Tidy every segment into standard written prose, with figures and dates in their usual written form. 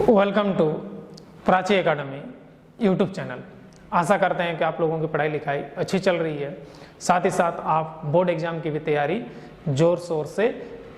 Welcome to Prachi academy YouTube channel. आशा करते हैं कि आप लोगों की पढ़ाई लिखाई अच्छी चल रही है, साथ ही साथ आप बोर्ड एग्जाम की भी तैयारी जोर शोर से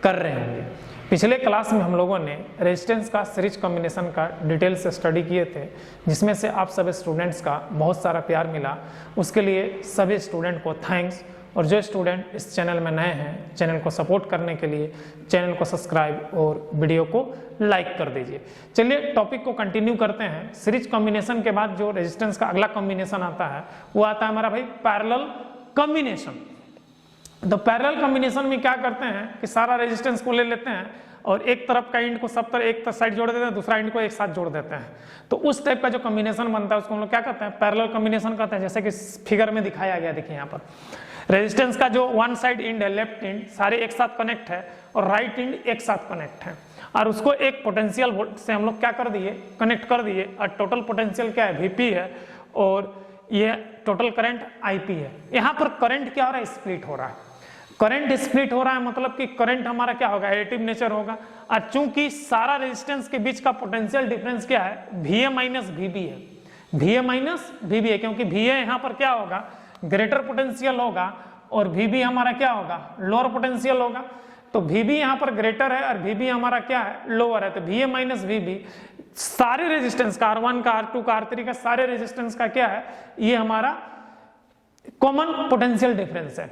कर रहे होंगे। पिछले क्लास में हम लोगों ने रेजिस्टेंस का सीरीज कॉम्बिनेशन का डिटेल से स्टडी किए थे, जिसमें से आप सभी स्टूडेंट्स का बहुत सारा प्यार मिला। उसके लिए सभी स्टूडेंट को थैंक्स। और जो स्टूडेंट इस चैनल में नए हैं, चैनल को सपोर्ट करने के लिए चैनल को सब्सक्राइब और वीडियो को लाइक कर दीजिए। चलिए टॉपिक को कंटिन्यू करते हैं। सीरीज कॉम्बिनेशन के बाद जो रेजिस्टेंस का अगला कॉम्बिनेशन आता है वो आता है हमारा भाई पैरेलल कॉम्बिनेशन। तो पैरेलल कॉम्बिनेशन में क्या करते हैं कि सारा रेजिस्टेंस को ले लेते हैं और एक तरफ का इंड को सब तरफ एक साइड जोड़ देते हैं, दूसरा इंड को एक साथ जोड़ देते हैं। तो उस टाइप का जो कॉम्बिनेशन बनता है उसको हम लोग क्या कहते हैं, पैरेलल कॉम्बिनेशन कहते हैं। जैसे कि फिगर में दिखाया गया, देखिए यहाँ पर रेजिस्टेंस का जो वन साइड इंड है, लेफ्ट इंड सारे एक साथ कनेक्ट है और राइट इंड एक साथ कनेक्ट है, और उसको एक पोटेंशियल वोल्ट से हम लोग क्या कर दिए, कनेक्ट कर दिए। और टोटल पोटेंशियल क्या है, वीपी है, और ये टोटल करंट आईपी है। यहाँ पर करंट क्या हो रहा है, स्प्लिट हो रहा है। करंट स्प्लिट हो रहा है मतलब कि करंट हमारा क्या होगा, एडिटिव नेचर होगा। और चूंकि सारा रेजिस्टेंस के बीच का पोटेंशियल डिफरेंस क्या है, VA माइनस VB है। VA माइनस VB है, क्योंकि VA यहाँ पर क्या होगा, ग्रेटर पोटेंशियल होगा, और VB हमारा क्या होगा, लोअर पोटेंशियल होगा। तो VB यहाँ पर ग्रेटर है और VB हमारा क्या है, लोअर है। तो VA माइनस VB सारे रेजिस्टेंस का, R1 का, R2 का, R3 का, सारे रेजिस्टेंस का क्या है, ये हमारा कॉमन पोटेंशियल डिफरेंस है।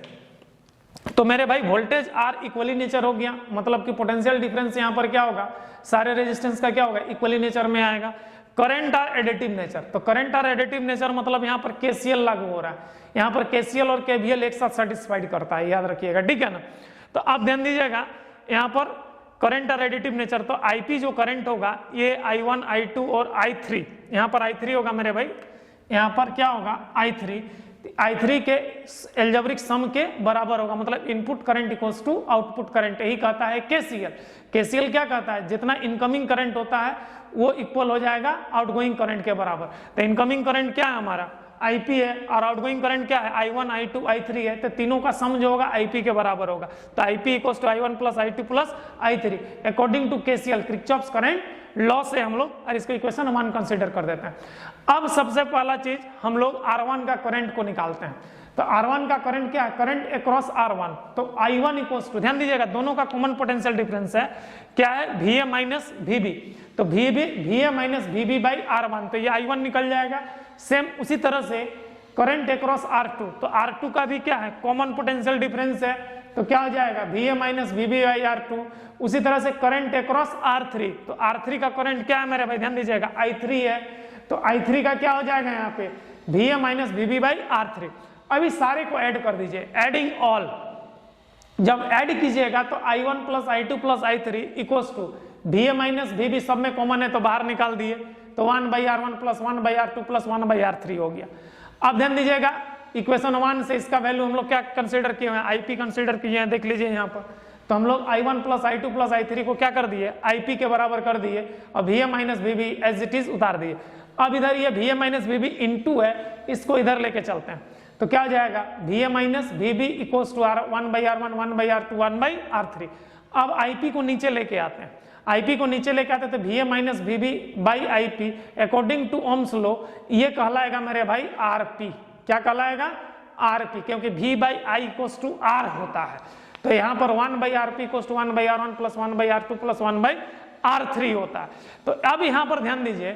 तो मेरे भाई वोल्टेज R इक्वली नेचर हो गया, मतलब कि पोटेंशियल डिफरेंस यहाँ पर क्या होगा, सारे रेजिस्टेंस का क्या होगा, इक्वली नेचर में आएगा। करंट आर एडिटिव नेचर, तो करंट आर एडिटिव नेचर मतलब यहाँ पर KCL लागू हो रहा है। यहाँ पर KCL और KVL एक साथ सेटिस्फाइड करता है, याद रखिएगा, ठीक है ना। तो आप ध्यान दीजिएगा, यहाँ पर करंट आर एडिटिव नेचर, तो IP जो करंट होगा ये I1, I2 और I3, यहाँ पर I3 होगा मेरे भाई, यहाँ पर क्या होगा, I3 के एल्जेब्रिक सम के बराबर होगा। मतलब input current equals to output current, यही कहता है KCL क्या कहता है, जितना इनकमिंग करंट होता है वो इक्वल हो जाएगा आउटगोइंग करंट के बराबर। तो इनकमिंग करंट क्या है हमारा, IP है, और आउटगोइंग करंट क्या है, I1, I2, I3 है। तो तीनों का सम जो होगा IP के बराबर होगा। तो IP equals to I1 plus I2 plus I3 according to KCL, Kirchhoff's current law से हम लोग, और इसको इक्वेशन 1 कंसीडर कर देते हैं। अब सबसे पहला चीज हम लोग R1 का करंट को निकालते हैं। तो R1 का करंट क्या है, करंट अक्रॉस R1। तो I1 इक्वल्स टू, ध्यान दीजिएगा, दोनों का कॉमन पोटेंशियल डिफरेंस है, क्या है, VA माइनस VB। तो VA minus VB by R1, तो ये I1 निकल जाएगा। सेम उसी तरह से करंट अक्रॉस R2, तो R2 का भी क्या है, कॉमन पोटेंशियल डिफरेंस है, तो क्या हो जाएगा, VA minus VB by R2। उसी तरह से करंट अक्रॉस R3, तो R3 का करंट क्या है मेरे भाई, ध्यान दीजिएगा, I3 है। तो I3 का क्या हो जाएगा यहाँ पे, VA minus VB by R3। अभी सारे को ऐड कर दीजिए, एडिंग ऑल। जब ऐड कीजिएगा तो I1 plus I2 plus I3 equals to VA minus VB, सब में कॉमन है तो बाहर निकाल दिए, तो 1/R1 plus 1/R2 plus 1/R3 हो गया। अब ध्यान दीजिएगा, इक्वेशन 1 से इसका वैल्यू हम लोग क्या कंसीडर किए हैं, IP कंसीडर किए हैं, देख लीजिए यहाँ पर। तो हम लोग I1 plus I2 plus I3 को क्या कर दिए, IP के बराबर कर दिए, और VA minus VB as it is उतार दिए। अब इधर ये VA माइनस VB इंटू है, इसको इधर लेके चलते हैं, तो क्या हो जाएगा, VA minus VB equals to 1/R1 1/R2 1/R3। अब IP को नीचे लेके आते हैं, IP को नीचे लेके आते हैं, तो VA minus VB by IP according to Ohm's law ये कहलाएगा मेरे भाई RP। क्या कहलाएगा, RP, क्योंकि V by I equals to R होता है। तो यहाँ पर 1/RP equals to 1/R1 plus 1/R2 plus 1/R3 होता है। तो अब यहाँ पर ध्यान दीजिए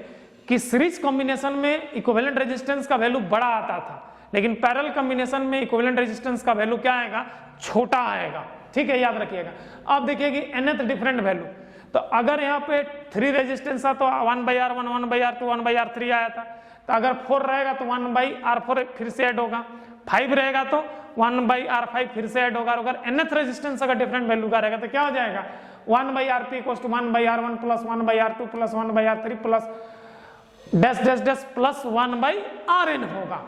कि सीरीज कॉम्बिनेशन में इक्विवेलेंट रेजिस्टेंस का वैल्यू बड़ा आता था, लेकिन पैरेलल कॉम्बिनेशन में इक्विवेलेंट रेजिस्टेंस का वैल्यू क्या आएगा, छोटा आएगा, ठीक है, याद रखिएगा। अब देखिए कि nth डिफरेंट वैल्यू, तो अगर यहाँ पे 3 रेजिस्टेंस था तो 1/R1 1/R2 1/R3 आया था। तो अगर 4 रहेगा तो 1/R4 फिर से ऐड होगा, 5 रहेगा तो 1/R5 फिर से ऐड होगा। अगर nth रेजिस्टेंस अगर डिफरेंट वैल्यू का रहेगा तो क्या हो जाएगा, 1/RP equals to 1/R1 plus 1/R2 plus 1/R3 plus dash dash dash plus 1/RN होगा।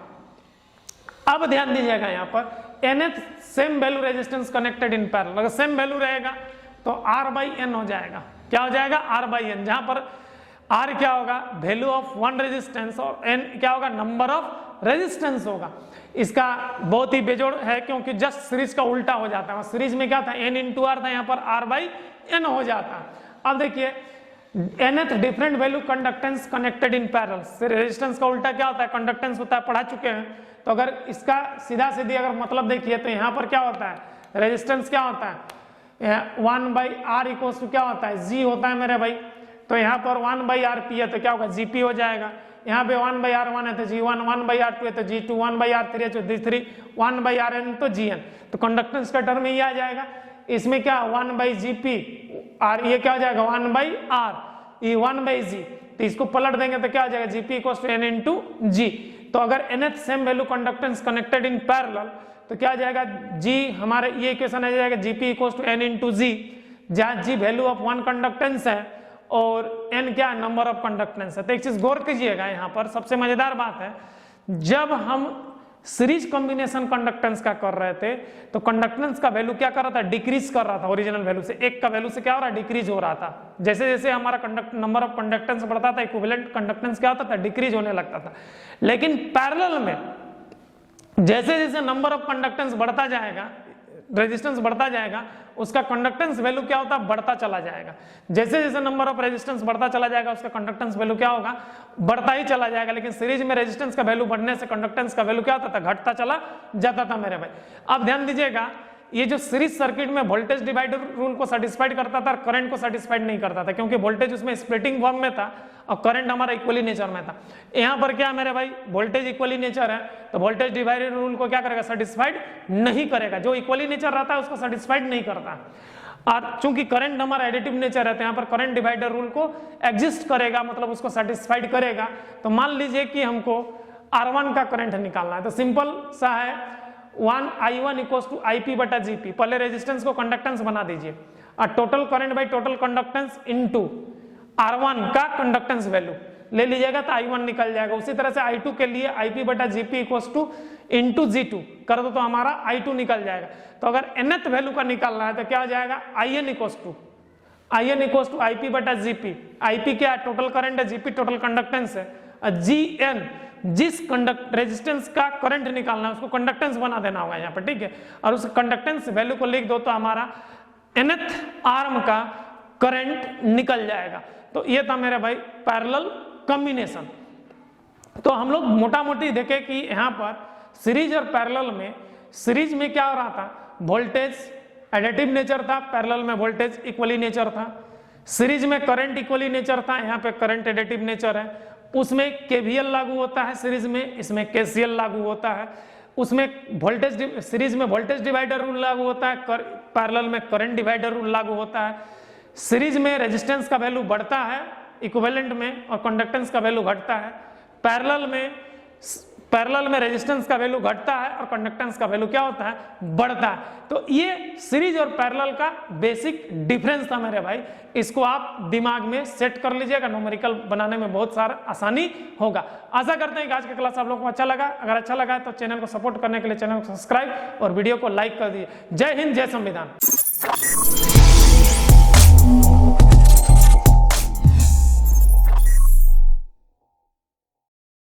अब ध्यान दीजिएगा यहाँ पर nth same value resistance connected in parallel, अगर सेम वैल्यू रहेगा तो R/N हो जाएगा। क्या हो जाएगा, R/N, जहां पर R क्या होगा, वैल्यू ऑफ वन रेजिस्टेंस, और N क्या होगा, नंबर ऑफ रेजिस्टेंस होगा। इसका बहुत ही बेजोड़ है, क्योंकि जस्ट सीरीज का उल्टा हो जाता है। सीरीज में क्या था, N इंटू R था, यहाँ पर R/N हो जाता है। अब देखिए nth different value conductance connected in parallel. Resistance का उल्टा क्या होता है? कंडक्टेंस होता है, पढ़ा चुके हैं। तो अगर इसका सीधा सीधी अगर मतलब देखिए तो यहाँ पर क्या होता है? रेजिस्टेंस क्या होता है? 1/r इक्वल्स टू क्या होता है? G होता है मेरे भाई। तो यहाँ पर 1/rp है तो क्या होगा? Gp हो जाएगा। यहाँ पे 1/r1 है तो G1, 1/r2 है तो G2, 1/r3 है तो G3, 1/rn तो Gn। तो कंडक्टेंस का टर्म ही आ जाएगा। इसमें क्या 1/Gp और ये क्या हो जाएगा? 1/r, ये 1/G। तो इसको पलट देंगे तो क्या हो जाएगा? Gp equals to n into G। तो अगर nth same value conductance connected in parallel तो क्या आ जाएगा? G हमारे ये इक्वेशन आ जाएगा Gp equals to n into G, जहाँ G value of one conductance है और n क्या नंबर ऑफ कंडक्टेंस है। तो एक चीज गौर कीजिएगा, यहाँ पर सबसे मजेदार बात है, जब हम सीरीज कॉम्बिनेशन कंडक्टेंस का कर रहे थे तो कंडक्टेंस का वैल्यू क्या कर रहा था? डिक्रीज कर रहा था ओरिजिनल वैल्यू से। एक का वैल्यू से क्या हो रहा है? डिक्रीज हो रहा था। जैसे जैसे हमारा नंबर ऑफ कंडक्टेंस बढ़ता था, इक्विवेलेंट कंडक्टेंस क्या होता था? डिक्रीज होने लगता था। लेकिन पैरेलल में जैसे जैसे नंबर ऑफ कंडक्टेंस बढ़ता जाएगा, रेजिस्टेंस बढ़ता जाएगा, उसका कंडक्टेंस वैल्यू क्या होता है? बढ़ता चला जाएगा। जैसे जैसे नंबर ऑफ रेजिस्टेंस बढ़ता चला जाएगा, उसका कंडक्टेंस वैल्यू क्या होगा? बढ़ता ही चला जाएगा। लेकिन सीरीज में रेजिस्टेंस का वैल्यू बढ़ने से कंडक्टेंस का वैल्यू क्या होता था? घटता चला जाता था मेरे भाई। अब ध्यान दीजिएगा, ये जो सीरीज सर्किट में वोल्टेज डिवाइडर रूल को सेटिस्फाइड करता था, करंट को सेटिस्फाइड नहीं करता था, क्योंकि वोल्टेज उसमें स्प्लिटिंग फॉर्म में था और करंट हमारा इक्वली नेचर में था। यहाँ पर क्या मेरे भाई? वोल्टेज इक्वली नेचर है तो वोल्टेज डिवाइडर रूल को क्या करेगा? सेटिस्फाइड नहीं करेगा। जो इक्वली नेचर रहता है उसको सेटिस्फाइड नहीं करता। और चूंकि करंट हमारा एडिटिव नेचर है तो यहाँ पर करंट डिवाइडर रूल को एग्जिस्ट करेगा, मतलब उसको सेटिस्फाइड करेगा। तो मान लीजिए कि हमको R1 का करंट निकालना है, तो सिंपल सा है 1I1 इक्वल्स टू IP बटा GP। पहले रेजिस्टेंस को कंडक्टेंस बना दीजिए और total current by total conductance into R1 का कंडक्टेंस वैल्यू ले लीजिएगा तो I1 निकल जाएगा। उसी तरह से I2 के लिए IP बटा GP equals two into G2 कर दो तो हमारा I2 निकल जाएगा। तो अगर nth वैल्यू का निकालना है तो क्या हो जाएगा? IN इक्वल्स टू IP बटा GP। IP क्या है? टोटल करंट है, GP टोटल कंडक्टेंस है, GN जिस रेजिस्टेंस का करंट निकालना है उसको कंडक्टेंस बना देना होगा यहाँ पर, ठीक है। और उस कंडक्टेंस वैल्यू को लिख दो तो हमारा nth आर्म का करंट निकल जाएगा। तो ये था मेरे भाई पैरेलल कॉम्बिनेशन। तो हम लोग मोटा मोटी देखे कि यहाँ पर सीरीज और पैरेलल में, सीरीज में क्या हो रहा था? वोल्टेज एडिटिव नेचर था, पैरेलल में वोल्टेज इक्वली नेचर था। सीरीज में करंट इक्वली नेचर था, यहाँ पे करंट एडिटिव नेचर है। उसमें KVL लागू होता है सीरीज में, इसमें KCL लागू होता है। उसमें वोल्टेज सीरीज में वोल्टेज डिवाइडर रूल लागू होता है, पैरेलल में करंट डिवाइडर रूल लागू होता है। सीरीज में रेजिस्टेंस का वैल्यू बढ़ता है इक्विवेलेंट में और कंडक्टेंस का वैल्यू घटता है। पैरेलल में रेजिस्टेंस का वैल्यू घटता है और कंडक्टेंस का वैल्यू क्या होता है? बढ़ता है। तो ये सीरीज और पैरेलल का बेसिक डिफरेंस था मेरे भाई। इसको आप दिमाग में सेट कर लीजिएगा, न्यूमेरिकल बनाने में बहुत सारा आसानी होगा। आशा करते हैं कि आज का क्लास आप लोगों को अच्छा लगा। अगर अच्छा लगा तो चैनल को सपोर्ट करने के लिए चैनल को सब्सक्राइब और वीडियो को लाइक कर दीजिए। जय हिंद, जय संविधान।